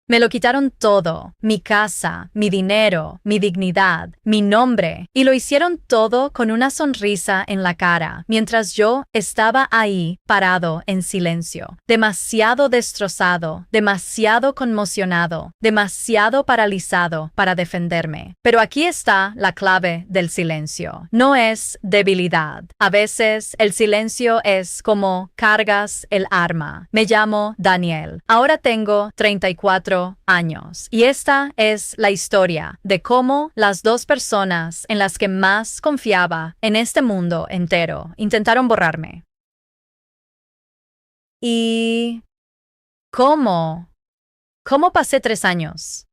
Me lo quitaron todo, mi casa, mi dinero, mi dignidad, mi nombre, y lo hicieron todo con una sonrisa en la cara, mientras yo estaba ahí, parado en silencio, demasiado destrozado, demasiado conmocionado, demasiado paralizado para defenderme. Pero aquí está la clave del silencio. No es debilidad. A veces el silencio es como cargas el arma. Me llamo Daniel. Ahora tengo 34 años. Y esta es la historia de cómo las dos personas en las que más confiaba en este mundo entero intentaron borrarme. ¿Y cómo? ¿Cómo pasé 3 años?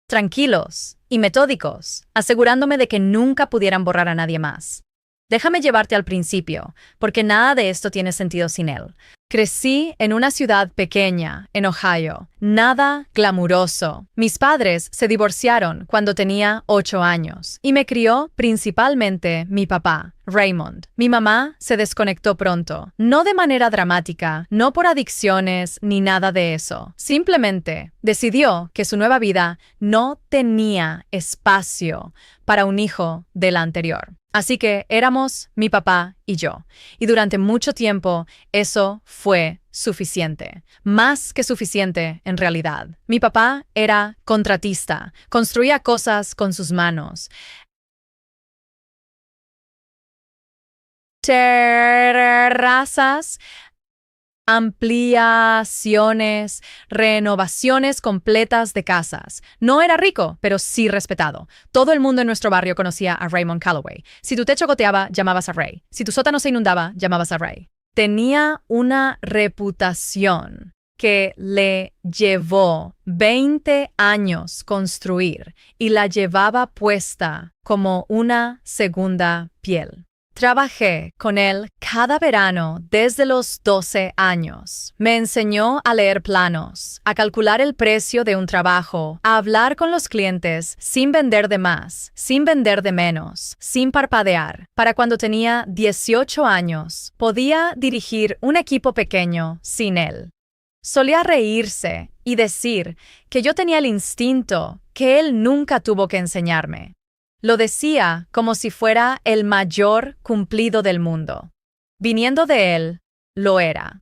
Tranquilos y metódicos, asegurándome de que nunca pudieran borrar a nadie más. Déjame llevarte al principio, porque nada de esto tiene sentido sin él. Crecí en una ciudad pequeña, en Ohio. Nada glamuroso. Mis padres se divorciaron cuando tenía 8 años y me crió principalmente mi papá, Raymond. Mi mamá se desconectó pronto, no de manera dramática, no por adicciones ni nada de eso. Simplemente decidió que su nueva vida no tenía espacio para un hijo de la anterior. Así que éramos mi papá y yo. Y durante mucho tiempo eso fue suficiente. Más que suficiente, en realidad. Mi papá era contratista. Construía cosas con sus manos. Terrazas, ampliaciones, renovaciones completas de casas. No era rico, pero sí respetado. Todo el mundo en nuestro barrio conocía a Raymond Calloway. Si tu techo goteaba, llamabas a Ray. Si tu sótano se inundaba, llamabas a Ray. Tenía una reputación que le llevó 20 años construir y la llevaba puesta como una segunda piel. Trabajé con él cada verano desde los 12 años. Me enseñó a leer planos, a calcular el precio de un trabajo, a hablar con los clientes sin vender de más, sin vender de menos, sin parpadear. Para cuando tenía 18 años, podía dirigir un equipo pequeño sin él. Solía reírse y decir que yo tenía el instinto que él nunca tuvo que enseñarme. Lo decía como si fuera el mayor cumplido del mundo. Viniendo de él, lo era.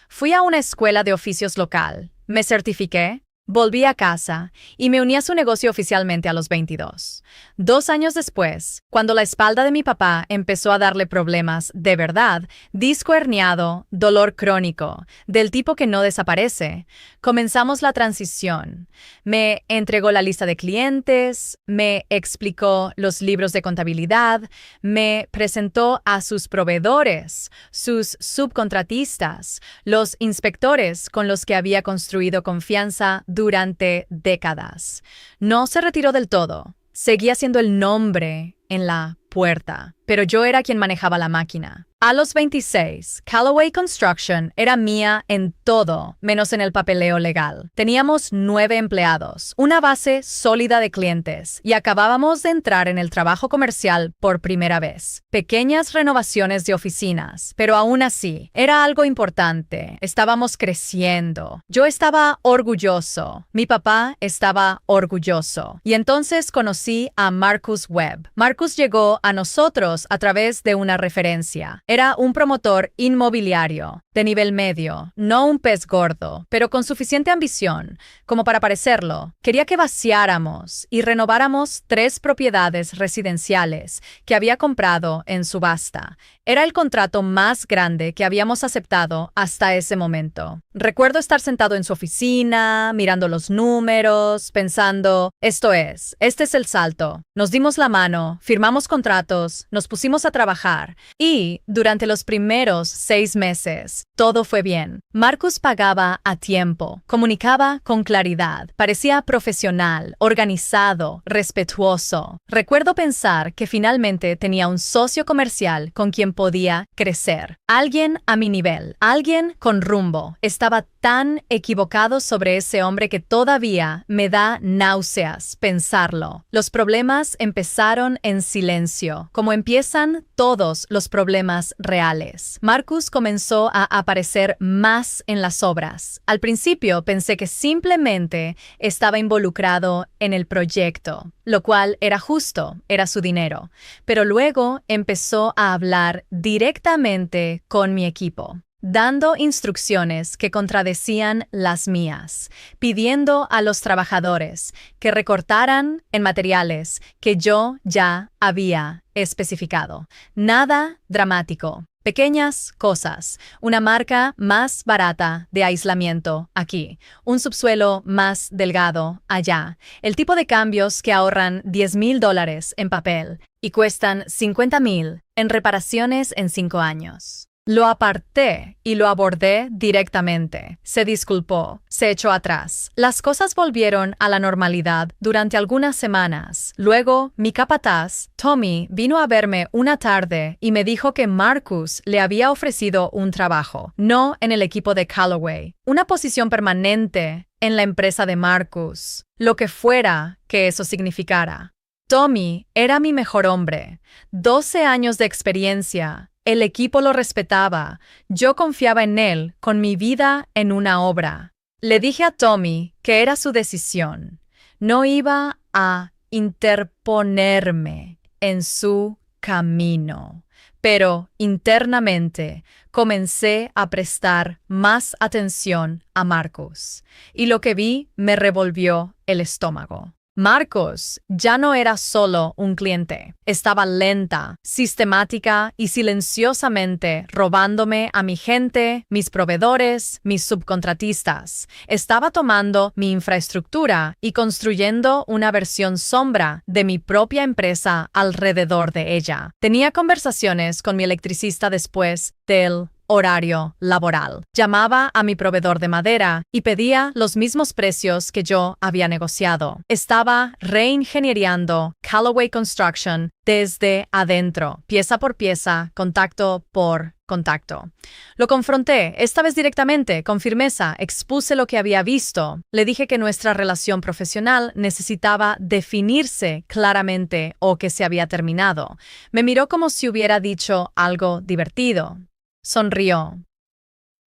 Fui a una escuela de oficios local, me certifiqué, volví a casa y me uní a su negocio oficialmente a los 22. 2 años después, cuando la espalda de mi papá empezó a darle problemas de verdad, disco herniado, dolor crónico, del tipo que no desaparece, comenzamos la transición. Me entregó la lista de clientes, me explicó los libros de contabilidad, me presentó a sus proveedores, sus subcontratistas, los inspectores con los que había construido confianza durante décadas. No se retiró del todo. Seguía siendo el nombre en la puerta, pero yo era quien manejaba la máquina. A los 26, Calloway Construction era mía en todo, menos en el papeleo legal. Teníamos 9 empleados, una base sólida de clientes, y acabábamos de entrar en el trabajo comercial por primera vez. Pequeñas renovaciones de oficinas, pero aún así, era algo importante. Estábamos creciendo. Yo estaba orgulloso. Mi papá estaba orgulloso. Y entonces conocí a Marcus Webb. Marcus llegó a nosotros a través de una referencia. Era un promotor inmobiliario, de nivel medio, no un pez gordo, pero con suficiente ambición como para parecerlo. Quería que vaciáramos y renováramos 3 propiedades residenciales que había comprado en subasta. Era el contrato más grande que habíamos aceptado hasta ese momento. Recuerdo estar sentado en su oficina, mirando los números, pensando, este es el salto. Nos dimos la mano, firmamos contratos, nos pusimos a trabajar y, durante los primeros 6 meses, todo fue bien. Marcus pagaba a tiempo, comunicaba con claridad, parecía profesional, organizado, respetuoso. Recuerdo pensar que finalmente tenía un socio comercial con quien podía crecer. Alguien a mi nivel, alguien con rumbo. Estaba tan equivocado sobre ese hombre que todavía me da náuseas pensarlo. Los problemas empezaron en silencio, como empiezan todos los problemas más reales. Marcus comenzó a aparecer más en las obras. Al principio pensé que simplemente estaba involucrado en el proyecto, lo cual era justo, era su dinero. Pero luego empezó a hablar directamente con mi equipo, dando instrucciones que contradecían las mías, pidiendo a los trabajadores que recortaran en materiales que yo ya había especificado. Nada dramático. Pequeñas cosas, una marca más barata de aislamiento aquí, un subsuelo más delgado allá, el tipo de cambios que ahorran $10,000 en papel y cuestan $50,000 en reparaciones en 5 años. Lo aparté y lo abordé directamente. Se disculpó, se echó atrás. Las cosas volvieron a la normalidad durante algunas semanas. Luego, mi capataz, Tommy, vino a verme una tarde y me dijo que Marcus le había ofrecido un trabajo, no en el equipo de Callaway, una posición permanente en la empresa de Marcus, lo que fuera que eso significara. Tommy era mi mejor hombre, 12 años de experiencia. El equipo lo respetaba. Yo confiaba en él con mi vida en una obra. Le dije a Tommy que era su decisión. No iba a interponerme en su camino. Pero internamente comencé a prestar más atención a Marcus. Y lo que vi me revolvió el estómago. Marcus ya no era solo un cliente. Estaba lenta, sistemática y silenciosamente robándome a mi gente, mis proveedores, mis subcontratistas. Estaba tomando mi infraestructura y construyendo una versión sombra de mi propia empresa alrededor de ella. Tenía conversaciones con mi electricista después del horario laboral. Llamaba a mi proveedor de madera y pedía los mismos precios que yo había negociado. Estaba reingenieriando Callaway Construction desde adentro, pieza por pieza, contacto por contacto. Lo confronté, esta vez directamente, con firmeza, expuse lo que había visto. Le dije que nuestra relación profesional necesitaba definirse claramente o que se había terminado. Me miró como si hubiera dicho algo divertido. Sonrió.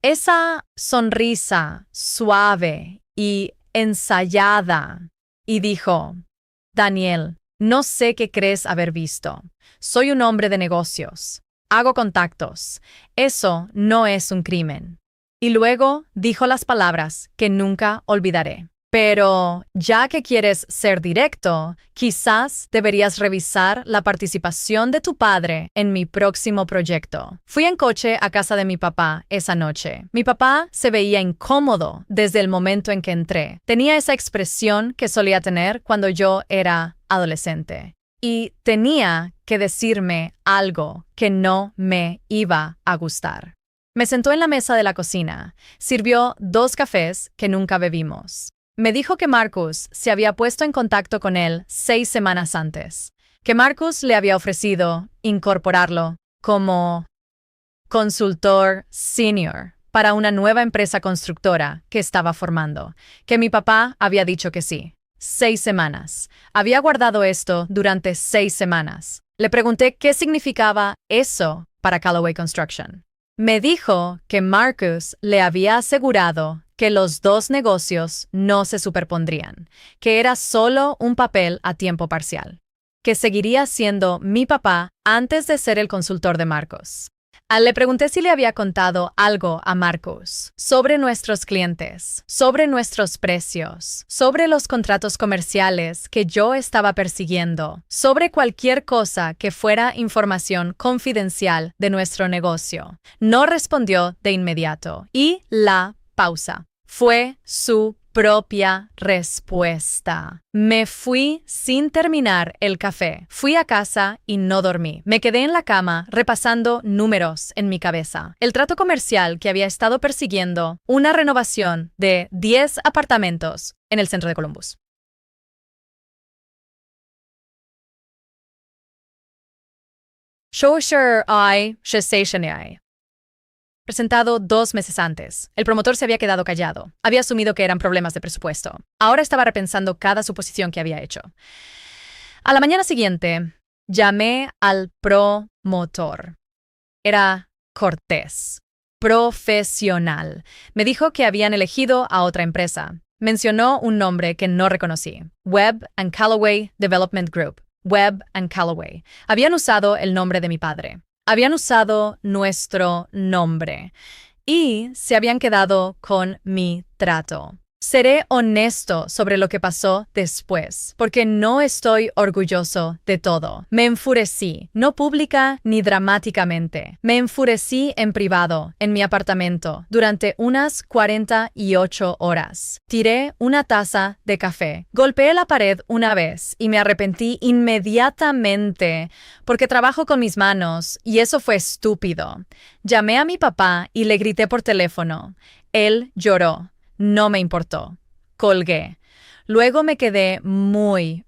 Esa sonrisa suave y ensayada, y dijo: Daniel, no sé qué crees haber visto. Soy un hombre de negocios. Hago contactos. Eso no es un crimen. Y luego dijo las palabras que nunca olvidaré. Pero, ya que quieres ser directo, quizás deberías revisar la participación de tu padre en mi próximo proyecto. Fui en coche a casa de mi papá esa noche. Mi papá se veía incómodo desde el momento en que entré. Tenía esa expresión que solía tener cuando yo era adolescente. Y tenía que decirme algo que no me iba a gustar. Me sentó en la mesa de la cocina. Sirvió 2 cafés que nunca bebimos. Me dijo que Marcus se había puesto en contacto con él 6 semanas antes, que Marcus le había ofrecido incorporarlo como consultor senior para una nueva empresa constructora que estaba formando, que mi papá había dicho que sí. 6 semanas. Había guardado esto durante 6 semanas. Le pregunté qué significaba eso para Callaway Construction. Me dijo que Marcus le había asegurado que los 2 negocios no se superpondrían, que era solo un papel a tiempo parcial, que seguiría siendo mi papá antes de ser el consultor de Marcus. Le pregunté si le había contado algo a Marcus sobre nuestros clientes, sobre nuestros precios, sobre los contratos comerciales que yo estaba persiguiendo, sobre cualquier cosa que fuera información confidencial de nuestro negocio. No respondió de inmediato y la pausa fue su propia respuesta. Me fui sin terminar el café. Fui a casa y no dormí. Me quedé en la cama repasando números en mi cabeza. El trato comercial que había estado persiguiendo, una renovación de 10 apartamentos en el centro de Columbus. Presentado 2 meses antes. El promotor se había quedado callado. Había asumido que eran problemas de presupuesto. Ahora estaba repensando cada suposición que había hecho. A la mañana siguiente, llamé al promotor. Era cortés, profesional. Me dijo que habían elegido a otra empresa. Mencionó un nombre que no reconocí. Webb & Callaway Development Group. Webb & Callaway. Habían usado el nombre de mi padre. Habían usado nuestro nombre. Y se habían quedado con mi trato. Seré honesto sobre lo que pasó después, porque no estoy orgulloso de todo. Me enfurecí, no pública ni dramáticamente. Me enfurecí en privado, en mi apartamento, durante unas 48 horas. Tiré una taza de café, golpeé la pared una vez y me arrepentí inmediatamente porque trabajo con mis manos y eso fue estúpido. Llamé a mi papá y le grité por teléfono. Él lloró. No me importó. Colgué. Luego me quedé muy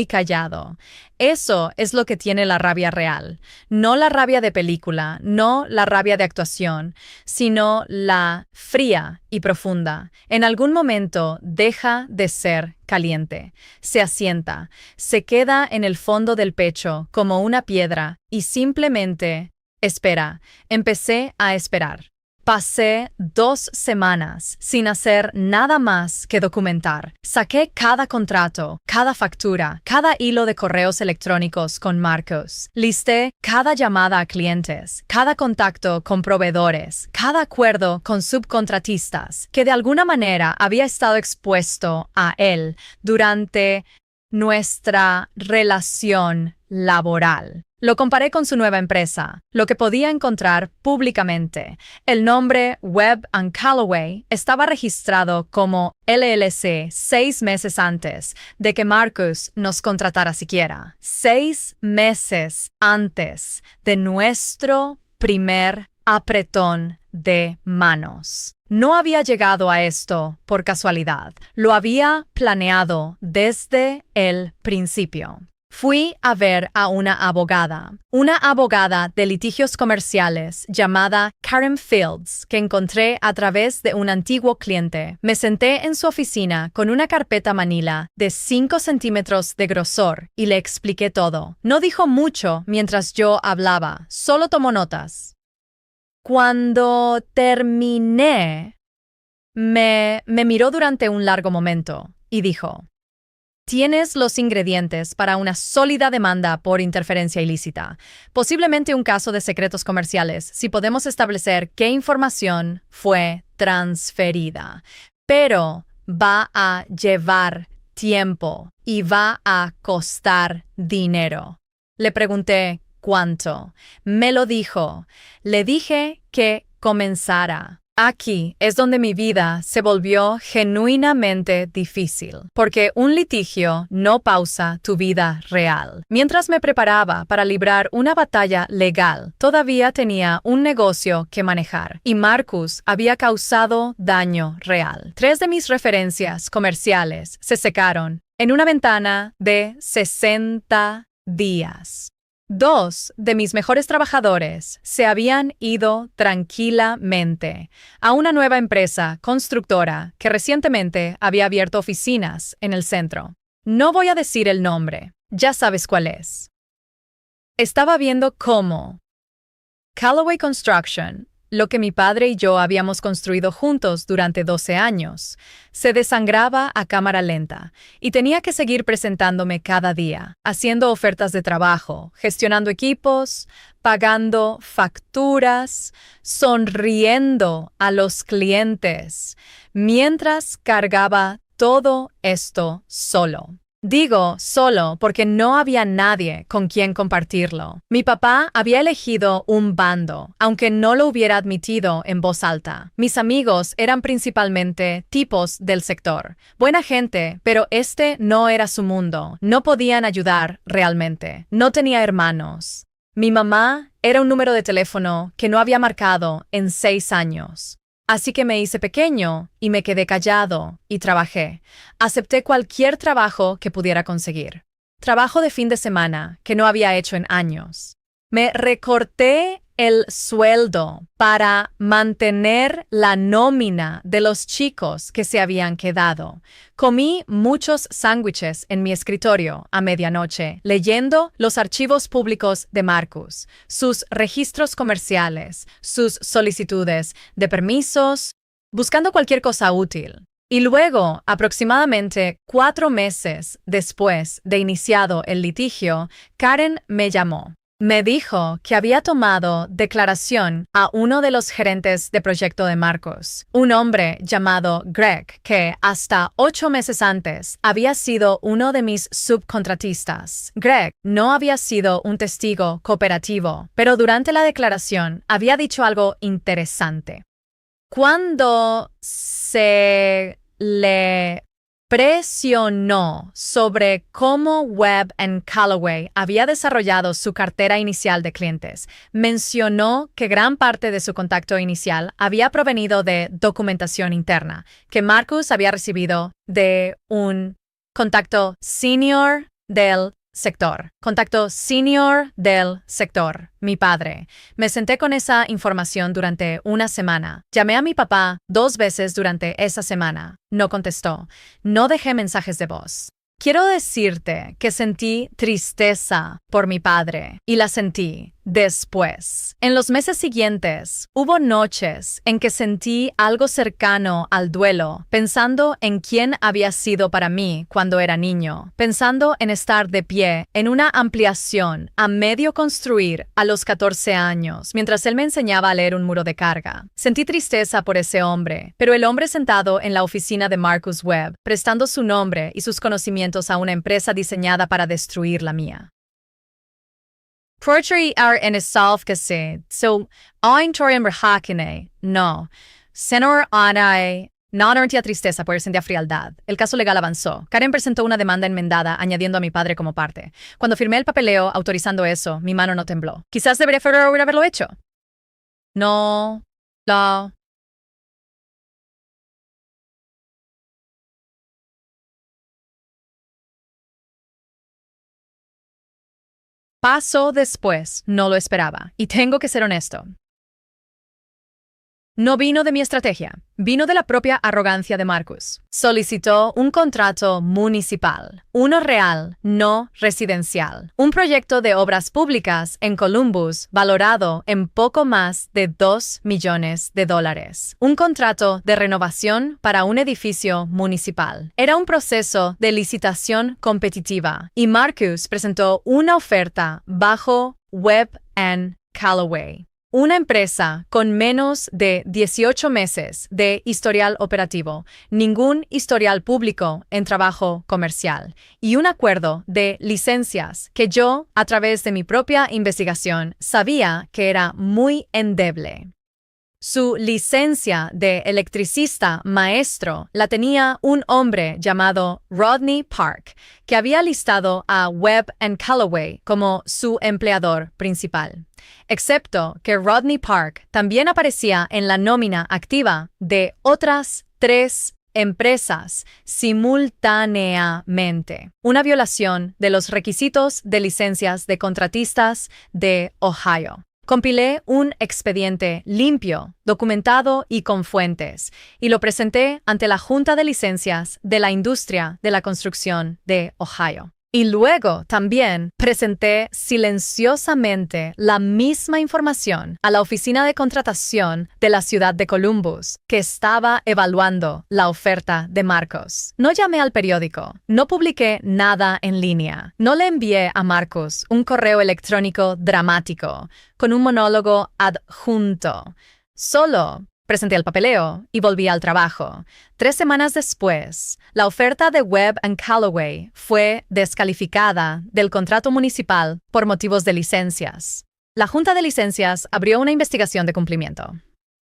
callado. Eso es lo que tiene la rabia real. No la rabia de película, no la rabia de actuación, sino la fría y profunda. En algún momento deja de ser caliente. Se asienta, se queda en el fondo del pecho como una piedra y simplemente espera. Empecé a esperar. Pasé 2 semanas sin hacer nada más que documentar. Saqué cada contrato, cada factura, cada hilo de correos electrónicos con Marcus. Listé cada llamada a clientes, cada contacto con proveedores, cada acuerdo con subcontratistas que de alguna manera había estado expuesto a él durante nuestra relación laboral. Lo comparé con su nueva empresa, lo que podía encontrar públicamente. El nombre Webb & Callaway estaba registrado como LLC 6 meses antes de que Marcus nos contratara siquiera. 6 meses antes de nuestro primer apretón de manos. No había llegado a esto por casualidad. Lo había planeado desde el principio. Fui a ver a una abogada de litigios comerciales llamada Karen Fields, que encontré a través de un antiguo cliente. Me senté en su oficina con una carpeta manila de 5 centímetros de grosor y le expliqué todo. No dijo mucho mientras yo hablaba, solo tomó notas. Cuando terminé, me miró durante un largo momento y dijo: tienes los ingredientes para una sólida demanda por interferencia ilícita, posiblemente un caso de secretos comerciales, si podemos establecer qué información fue transferida. Pero va a llevar tiempo y va a costar dinero. Le pregunté cuánto. Me lo dijo. Le dije que comenzara. Aquí es donde mi vida se volvió genuinamente difícil, porque un litigio no pausa tu vida real. Mientras me preparaba para librar una batalla legal, todavía tenía un negocio que manejar, y Marcus había causado daño real. 3 de mis referencias comerciales se secaron en una ventana de 60 días. 2 de mis mejores trabajadores se habían ido tranquilamente a una nueva empresa constructora que recientemente había abierto oficinas en el centro. No voy a decir el nombre, ya sabes cuál es. Estaba viendo cómo Callaway Construction, lo que mi padre y yo habíamos construido juntos durante 12 años, se desangraba a cámara lenta y tenía que seguir presentándome cada día, haciendo ofertas de trabajo, gestionando equipos, pagando facturas, sonriendo a los clientes, mientras cargaba todo esto solo. Digo solo porque no había nadie con quien compartirlo. Mi papá había elegido un bando, aunque no lo hubiera admitido en voz alta. Mis amigos eran principalmente tipos del sector. Buena gente, pero este no era su mundo. No podían ayudar realmente. No tenía hermanos. Mi mamá era un número de teléfono que no había marcado en 6 años. Así que me hice pequeño y me quedé callado y trabajé. Acepté cualquier trabajo que pudiera conseguir. Trabajo de fin de semana que no había hecho en años. Me recorté el sueldo para mantener la nómina de los chicos que se habían quedado. Comí muchos sándwiches en mi escritorio a medianoche, leyendo los archivos públicos de Marcus, sus registros comerciales, sus solicitudes de permisos, buscando cualquier cosa útil. Y luego, aproximadamente 4 meses después de iniciado el litigio, Karen me llamó. Me dijo que había tomado declaración a uno de los gerentes de proyecto de Marcus, un hombre llamado Greg, que hasta 8 meses antes había sido uno de mis subcontratistas. Greg no había sido un testigo cooperativo, pero durante la declaración había dicho algo interesante. Cuando se le presionó sobre cómo Webb & Callaway había desarrollado su cartera inicial de clientes, mencionó que gran parte de su contacto inicial había provenido de documentación interna que Marcus había recibido de un contacto senior del sector. Contacto senior del sector. Mi padre. Me senté con esa información durante una semana. Llamé a mi papá 2 veces durante esa semana. No contestó. No dejé mensajes de voz. Quiero decirte que sentí tristeza por mi padre y la sentí después. En los meses siguientes, hubo noches en que sentí algo cercano al duelo, pensando en quién había sido para mí cuando era niño, pensando en estar de pie en una ampliación a medio construir a los 14 años, mientras él me enseñaba a leer un muro de carga. Sentí tristeza por ese hombre, pero el hombre sentado en la oficina de Marcus Webb, prestando su nombre y sus conocimientos a una empresa diseñada para destruir la mía. Portray en self kasi, so aing torian rahakine, no. Senor anay, no sentía tristeza por sentía frialdad. El caso legal avanzó. Karen presentó una demanda enmendada añadiendo a mi padre como parte. Cuando firmé el papeleo autorizando eso, mi mano no tembló. Quizás debería haberlo hecho. No, la... Pasó después, no lo esperaba, y tengo que ser honesto. No vino de mi estrategia, vino de la propia arrogancia de Marcus. Solicitó un contrato municipal, uno real, no residencial. Un proyecto de obras públicas en Columbus valorado en poco más de $2 millones. Un contrato de renovación para un edificio municipal. Era un proceso de licitación competitiva y Marcus presentó una oferta bajo Webb & Callaway. Una empresa con menos de 18 meses de historial operativo, ningún historial público en trabajo comercial y un acuerdo de licencias que yo, a través de mi propia investigación, sabía que era muy endeble. Su licencia de electricista maestro la tenía un hombre llamado Rodney Park, que había listado a Webb & Callaway como su empleador principal. Excepto que Rodney Park también aparecía en la nómina activa de otras 3 empresas simultáneamente. Una violación de los requisitos de licencias de contratistas de Ohio. Compilé un expediente limpio, documentado y con fuentes, y lo presenté ante la Junta de Licencias de la Industria de la Construcción de Ohio. Y luego también presenté silenciosamente la misma información a la Oficina de Contratación de la ciudad de Columbus, que estaba evaluando la oferta de Marcus. No llamé al periódico, no publiqué nada en línea, no le envié a Marcus un correo electrónico dramático con un monólogo adjunto. Solo presenté el papeleo y volví al trabajo. 3 semanas después, la oferta de Webb & Callaway fue descalificada del contrato municipal por motivos de licencias. La Junta de Licencias abrió una investigación de cumplimiento.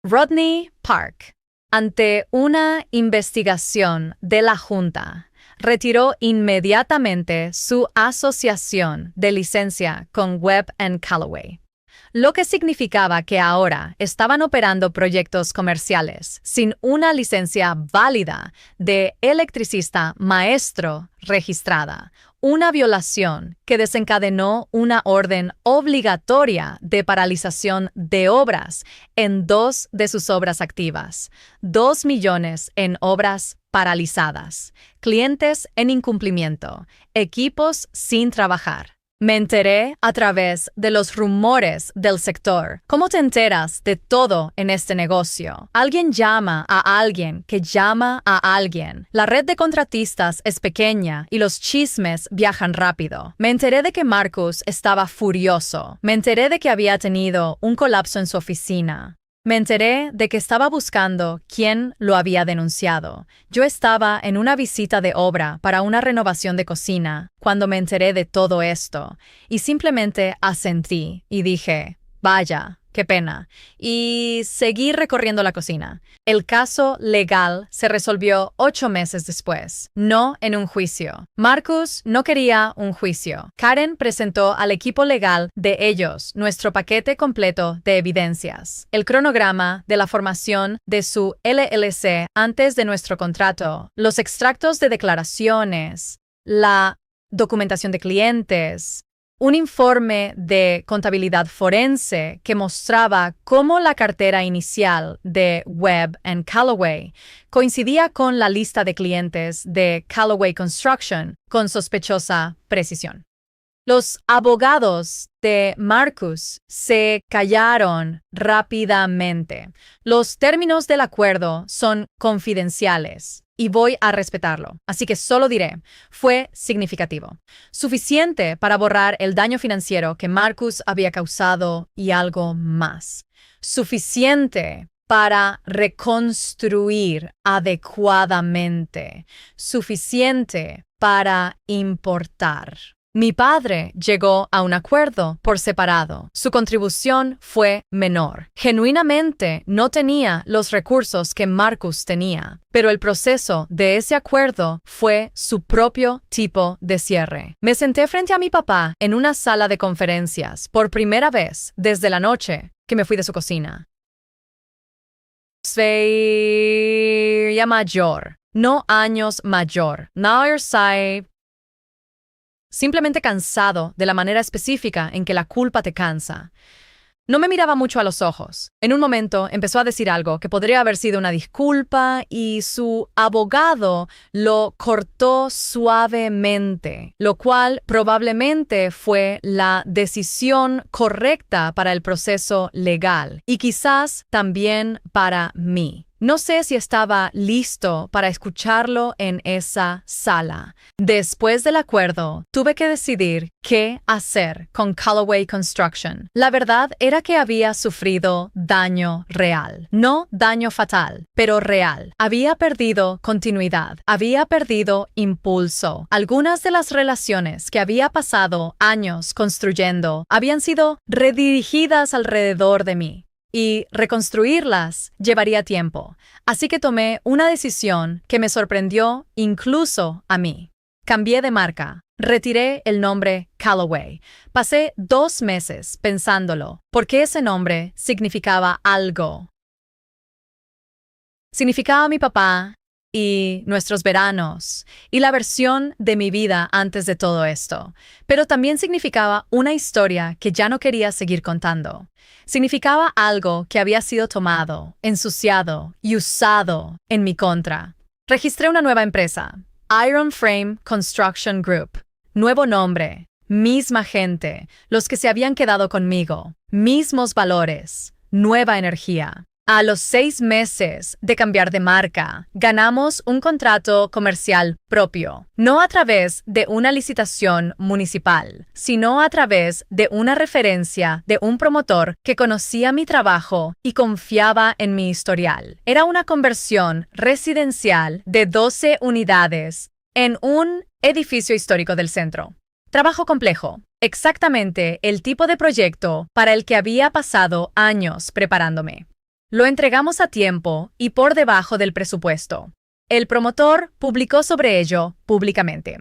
Rodney Park, ante una investigación de la Junta, retiró inmediatamente su asociación de licencia con Webb & Callaway, lo que significaba que ahora estaban operando proyectos comerciales sin una licencia válida de electricista maestro registrada, una violación que desencadenó una orden obligatoria de paralización de obras en 2 de sus obras activas, 2 millones en obras paralizadas, clientes en incumplimiento, equipos sin trabajar. Me enteré a través de los rumores del sector. ¿Cómo te enteras de todo en este negocio? Alguien llama a alguien que llama a alguien. La red de contratistas es pequeña y los chismes viajan rápido. Me enteré de que Marcus estaba furioso. Me enteré de que había tenido un colapso en su oficina. Me enteré de que estaba buscando quién lo había denunciado. Yo estaba en una visita de obra para una renovación de cocina cuando me enteré de todo esto y simplemente asentí y dije, vaya, qué pena, y seguí recorriendo la cocina. El caso legal se resolvió 8 meses después, no en un juicio. Marcus no quería un juicio. Karen presentó al equipo legal de ellos nuestro paquete completo de evidencias, el cronograma de la formación de su LLC antes de nuestro contrato, los extractos de declaraciones, la documentación de clientes, un informe de contabilidad forense que mostraba cómo la cartera inicial de Webb & Callaway coincidía con la lista de clientes de Callaway Construction con sospechosa precisión. Los abogados de Marcus se callaron rápidamente. Los términos del acuerdo son confidenciales y voy a respetarlo. Así que solo diré, fue significativo. Suficiente para borrar el daño financiero que Marcus había causado y algo más. Suficiente para reconstruir adecuadamente. Suficiente para importar. Mi padre llegó a un acuerdo por separado. Su contribución fue menor. Genuinamente no tenía los recursos que Marcus tenía, pero el proceso de ese acuerdo fue su propio tipo de cierre. Me senté frente a mi papá en una sala de conferencias por primera vez desde la noche que me fui de su cocina. Soy ya mayor, no años mayor. Simplemente cansado de la manera específica en que la culpa te cansa. No me miraba mucho a los ojos. En un momento empezó a decir algo que podría haber sido una disculpa y su abogado lo cortó suavemente, lo cual probablemente fue la decisión correcta para el proceso legal y quizás también para mí. No sé si estaba listo para escucharlo en esa sala. Después del acuerdo, tuve que decidir qué hacer con Callaway Construction. La verdad era que había sufrido daño real. No daño fatal, pero real. Había perdido continuidad. Había perdido impulso. Algunas de las relaciones que había pasado años construyendo habían sido redirigidas alrededor de mí. Y reconstruirlas llevaría tiempo, así que tomé una decisión que me sorprendió incluso a mí. Cambié de marca, retiré el nombre Callaway. Pasé 2 meses pensándolo, porque ese nombre significaba algo. Significaba mi papá y nuestros veranos, y la versión de mi vida antes de todo esto. Pero también significaba una historia que ya no quería seguir contando. Significaba algo que había sido tomado, ensuciado y usado en mi contra. Registré una nueva empresa, Iron Frame Construction Group. Nuevo nombre, misma gente, los que se habían quedado conmigo, mismos valores, nueva energía. A los 6 meses de cambiar de marca, ganamos un contrato comercial propio, no a través de una licitación municipal, sino a través de una referencia de un promotor que conocía mi trabajo y confiaba en mi historial. Era una conversión residencial de 12 unidades en un edificio histórico del centro. Trabajo complejo, exactamente el tipo de proyecto para el que había pasado años preparándome. Lo entregamos a tiempo y por debajo del presupuesto. El promotor publicó sobre ello públicamente.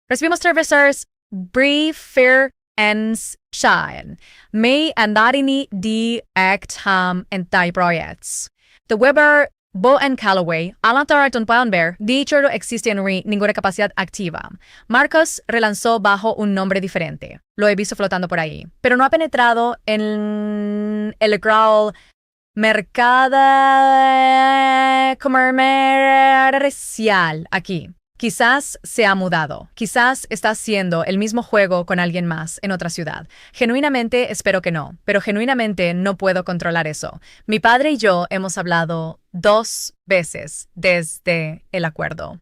Recibimos servicers briefer ens shine. May andarini di act ham en projects. The Weber Bo and Calloway, Alan Thornton pueden ver, dicho no existe en ninguna capacidad activa. Marcus relanzó bajo un nombre diferente. Lo he visto flotando por ahí, pero no ha penetrado en el growl mercado comercial aquí. Quizás se ha mudado. Quizás está haciendo el mismo juego con alguien más en otra ciudad. Genuinamente espero que no, pero genuinamente no puedo controlar eso. Mi padre y yo hemos hablado 2 veces desde el acuerdo.